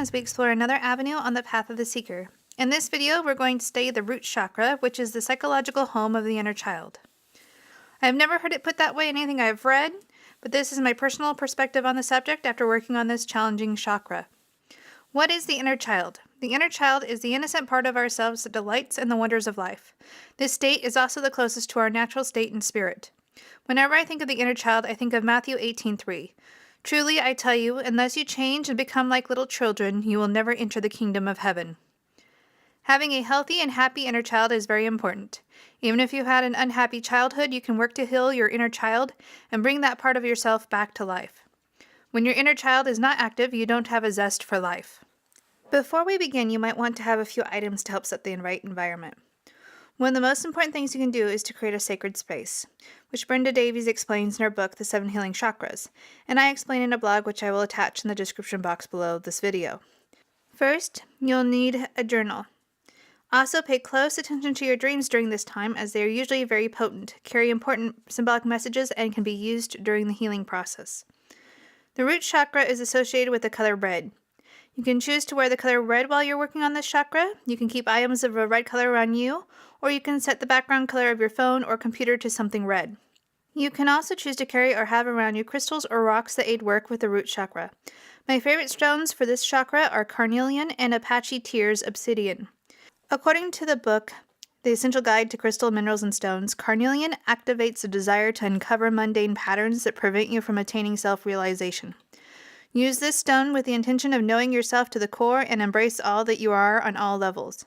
as we explore another avenue on the path of the seeker. In this video, we're going to study the root chakra, which is the psychological home of the inner child. I've never heard it put that way in anything I've read, but this is my personal perspective on the subject after working on this challenging chakra. What is the inner child? The inner child is the innocent part of ourselves that delights in the wonders of life. This state is also the closest to our natural state and spirit. Whenever I think of the inner child, I think of Matthew 18:3. Truly, I tell you, unless you change and become like little children, you will never enter the kingdom of heaven. Having a healthy and happy inner child is very important. Even if you had an unhappy childhood, you can work to heal your inner child and bring that part of yourself back to life. When your inner child is not active, you don't have a zest for life. Before we begin, you might want to have a few items to help set the right environment. One of the most important things you can do is to create a sacred space, which Brenda Davies explains in her book, The 7 Healing Chakras, and I explain in a blog which I will attach in the description box below this video. First, you'll need a journal. Also, pay close attention to your dreams during this time, as they are usually very potent, carry important symbolic messages, and can be used during the healing process. The root chakra is associated with the color red. You can choose to wear the color red while you're working on this chakra. You can keep items of a red color around you, or you can set the background color of your phone or computer to something red. You can also choose to carry or have around you crystals or rocks that aid work with the root chakra. My favorite stones for this chakra are carnelian and Apache Tears obsidian. According to the book, The Essential Guide to Crystal Minerals and Stones, carnelian activates a desire to uncover mundane patterns that prevent you from attaining self-realization. Use this stone with the intention of knowing yourself to the core and embrace all that you are on all levels.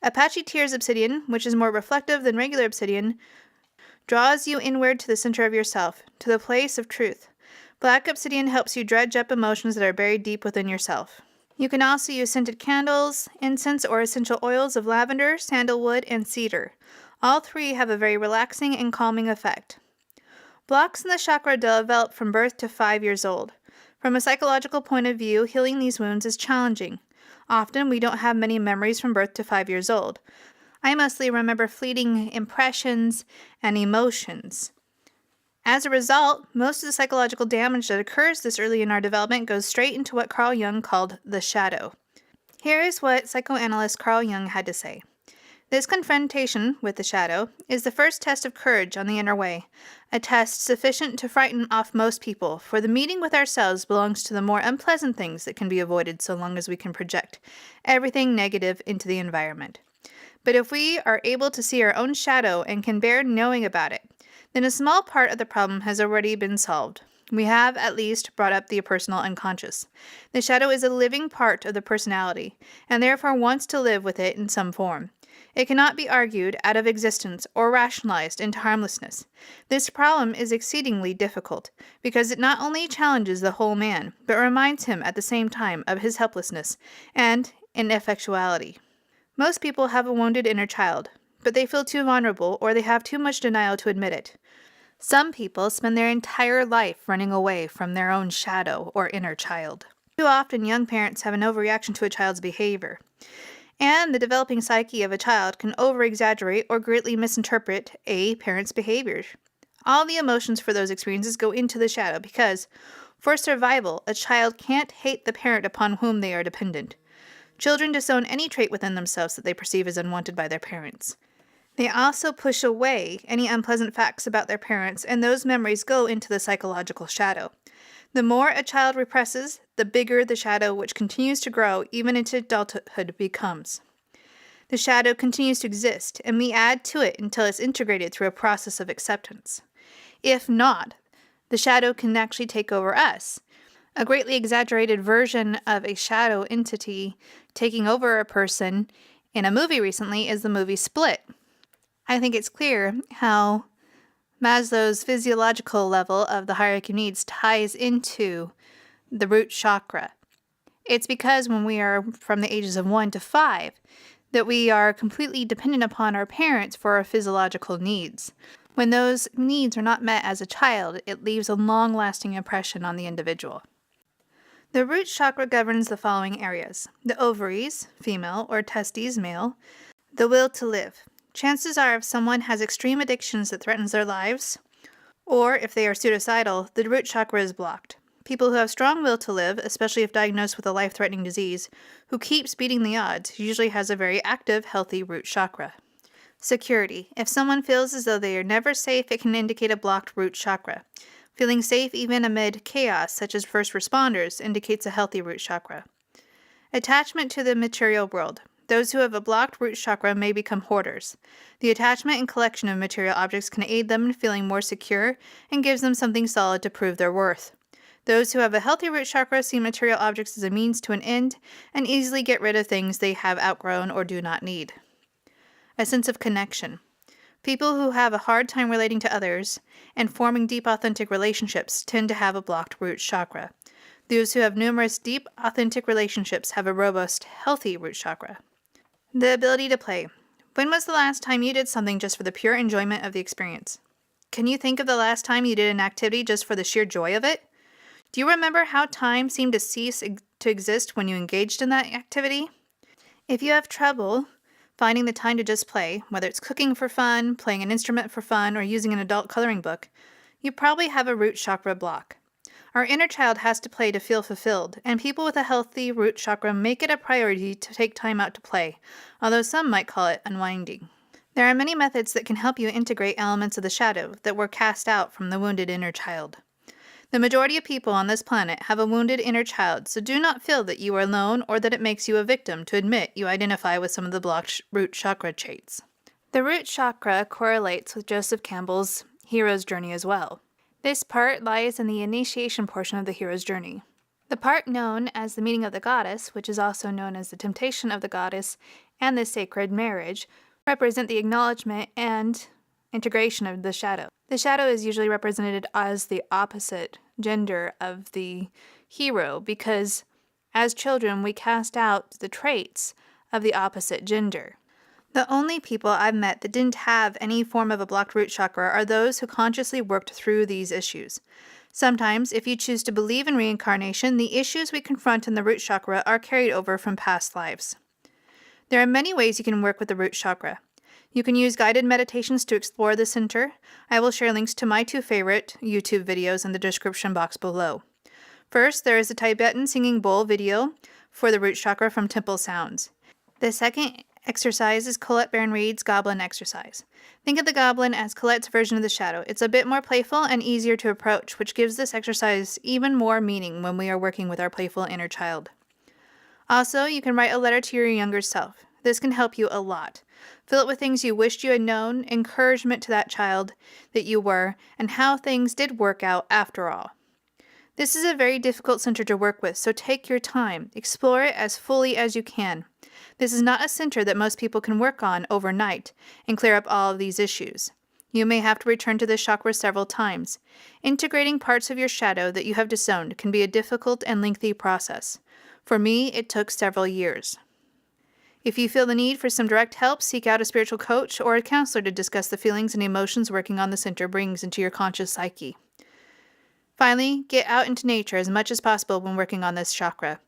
Apache Tears obsidian, which is more reflective than regular obsidian, draws you inward to the center of yourself, to the place of truth. Black obsidian helps you dredge up emotions that are buried deep within yourself. You can also use scented candles, incense, or essential oils of lavender, sandalwood, and cedar. All three have a very relaxing and calming effect. Blocks in the chakra develop from birth to 5 years old. From a psychological point of view, healing these wounds is challenging. Often, we don't have many memories from birth to 5 years old. I mostly remember fleeting impressions and emotions. As a result, most of the psychological damage that occurs this early in our development goes straight into what Carl Jung called the shadow. Here is what psychoanalyst Carl Jung had to say. This confrontation with the shadow is the first test of courage on the inner way, a test sufficient to frighten off most people, for the meeting with ourselves belongs to the more unpleasant things that can be avoided so long as we can project everything negative into the environment. But if we are able to see our own shadow and can bear knowing about it, then a small part of the problem has already been solved. We have, at least, brought up the personal unconscious. The shadow is a living part of the personality, and therefore wants to live with it in some form. It cannot be argued out of existence or rationalized into harmlessness. This problem is exceedingly difficult, because it not only challenges the whole man, but reminds him at the same time of his helplessness and ineffectuality. Most people have a wounded inner child, but they feel too vulnerable or they have too much denial to admit it. Some people spend their entire life running away from their own shadow or inner child. Too often, young parents have an overreaction to a child's behavior. And the developing psyche of a child can over-exaggerate or greatly misinterpret a parent's behavior. All the emotions for those experiences go into the shadow because, for survival, a child can't hate the parent upon whom they are dependent. Children disown any trait within themselves that they perceive as unwanted by their parents. They also push away any unpleasant facts about their parents, and those memories go into the psychological shadow. The more a child represses, the bigger the shadow, which continues to grow even into adulthood, becomes. The shadow continues to exist, and we add to it until it's integrated through a process of acceptance. If not, the shadow can actually take over us. A greatly exaggerated version of a shadow entity taking over a person in a movie recently is the movie Split. I think it's clear how Maslow's physiological level of the hierarchy of needs ties into the root chakra. It's because when we are from the ages of 1 to 5 that we are completely dependent upon our parents for our physiological needs. When those needs are not met as a child, it leaves a long-lasting impression on the individual. The root chakra governs the following areas: the ovaries, female, or testes, male, the will to live. Chances are if someone has extreme addictions that threatens their lives, or if they are suicidal, the root chakra is blocked. People who have strong will to live, especially if diagnosed with a life-threatening disease, who keeps beating the odds, usually has a very active, healthy root chakra. Security. If someone feels as though they are never safe, it can indicate a blocked root chakra. Feeling safe even amid chaos, such as first responders, indicates a healthy root chakra. Attachment to the material world. Those who have a blocked root chakra may become hoarders. The attachment and collection of material objects can aid them in feeling more secure and gives them something solid to prove their worth. Those who have a healthy root chakra see material objects as a means to an end and easily get rid of things they have outgrown or do not need. A sense of connection. People who have a hard time relating to others and forming deep, authentic relationships tend to have a blocked root chakra. Those who have numerous deep, authentic relationships have a robust, healthy root chakra. The ability to play. When was the last time you did something just for the pure enjoyment of the experience? Can you think of the last time you did an activity just for the sheer joy of it? Do you remember how time seemed to cease to exist when you engaged in that activity? If you have trouble finding the time to just play, whether it's cooking for fun, playing an instrument for fun, or using an adult coloring book, you probably have a root chakra block. Our inner child has to play to feel fulfilled, and people with a healthy root chakra make it a priority to take time out to play, although some might call it unwinding. There are many methods that can help you integrate elements of the shadow that were cast out from the wounded inner child. The majority of people on this planet have a wounded inner child, so do not feel that you are alone or that it makes you a victim to admit you identify with some of the blocked root chakra traits. The root chakra correlates with Joseph Campbell's hero's journey as well. This part lies in the initiation portion of the hero's journey. The part known as the meeting of the goddess, which is also known as the temptation of the goddess and the sacred marriage, represent the acknowledgement and integration of the shadow. The shadow is usually represented as the opposite gender of the hero because as children we cast out the traits of the opposite gender. The only people I've met that didn't have any form of a blocked root chakra are those who consciously worked through these issues. Sometimes, if you choose to believe in reincarnation, the issues we confront in the root chakra are carried over from past lives. There are many ways you can work with the root chakra. You can use guided meditations to explore the center. I will share links to my 2 favorite YouTube videos in the description box below. First, there is a Tibetan singing bowl video for the root chakra from Temple Sounds. The second exercise is Colette Baron Reid's Goblin Exercise. Think of the goblin as Colette's version of the shadow. It's a bit more playful and easier to approach, which gives this exercise even more meaning when we are working with our playful inner child. Also, you can write a letter to your younger self. This can help you a lot. Fill it with things you wished you had known, encouragement to that child that you were, and how things did work out after all. This is a very difficult center to work with, so take your time. Explore it as fully as you can. This is not a center that most people can work on overnight and clear up all of these issues. You may have to return to this chakra several times. Integrating parts of your shadow that you have disowned can be a difficult and lengthy process. For me, it took several years. If you feel the need for some direct help, seek out a spiritual coach or a counselor to discuss the feelings and emotions working on the center brings into your conscious psyche. Finally, get out into nature as much as possible when working on this chakra.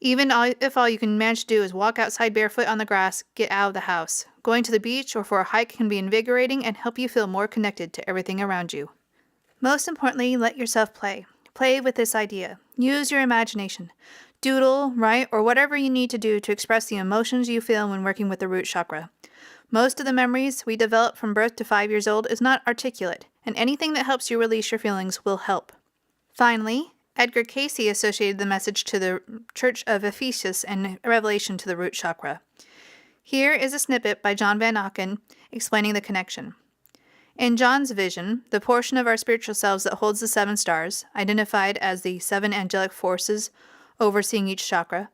Even if all you can manage to do is walk outside barefoot on the grass, get out of the house. Going to the beach or for a hike can be invigorating and help you feel more connected to everything around you. Most importantly, let yourself play. Play with this idea. Use your imagination. Doodle, write, or whatever you need to do to express the emotions you feel when working with the root chakra. Most of the memories we develop from birth to 5 years old is not articulate, and anything that helps you release your feelings will help. Finally, Edgar Cacye associated the message to the Church of Ephesus and revelation to the root chakra. Here is a snippet by John Van Auken explaining the connection. In John's vision, the portion of our spiritual selves that holds the 7 stars, identified as the 7 angelic forces overseeing each chakra,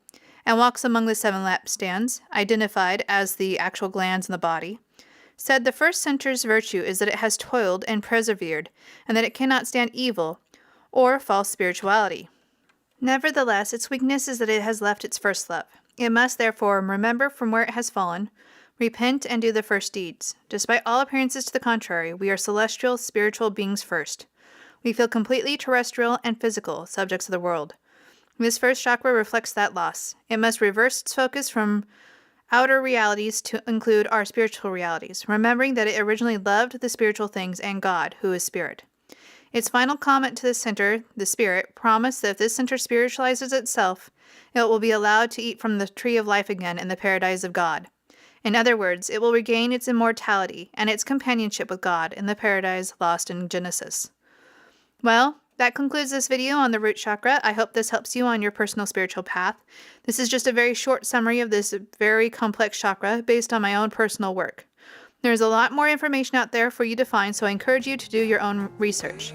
and walks among the 7 lampstands, identified as the actual glands in the body, said the first center's virtue is that it has toiled and persevered, and that it cannot stand evil or false spirituality. Nevertheless, its weakness is that it has left its first love. It must therefore remember from where it has fallen, repent, and do the first deeds. Despite all appearances to the contrary, we are celestial, spiritual beings first. We feel completely terrestrial and physical, subjects of the world. This first chakra reflects that loss. It must reverse its focus from outer realities to include our spiritual realities, remembering that it originally loved the spiritual things and God, who is spirit. Its final comment to the center, the spirit, promised that if this center spiritualizes itself, it will be allowed to eat from the tree of life again in the paradise of God. In other words, it will regain its immortality and its companionship with God in the paradise lost in Genesis. Well, that concludes this video on the root chakra. I hope this helps you on your personal spiritual path. This is just a very short summary of this very complex chakra based on my own personal work. There's a lot more information out there for you to find, so I encourage you to do your own research.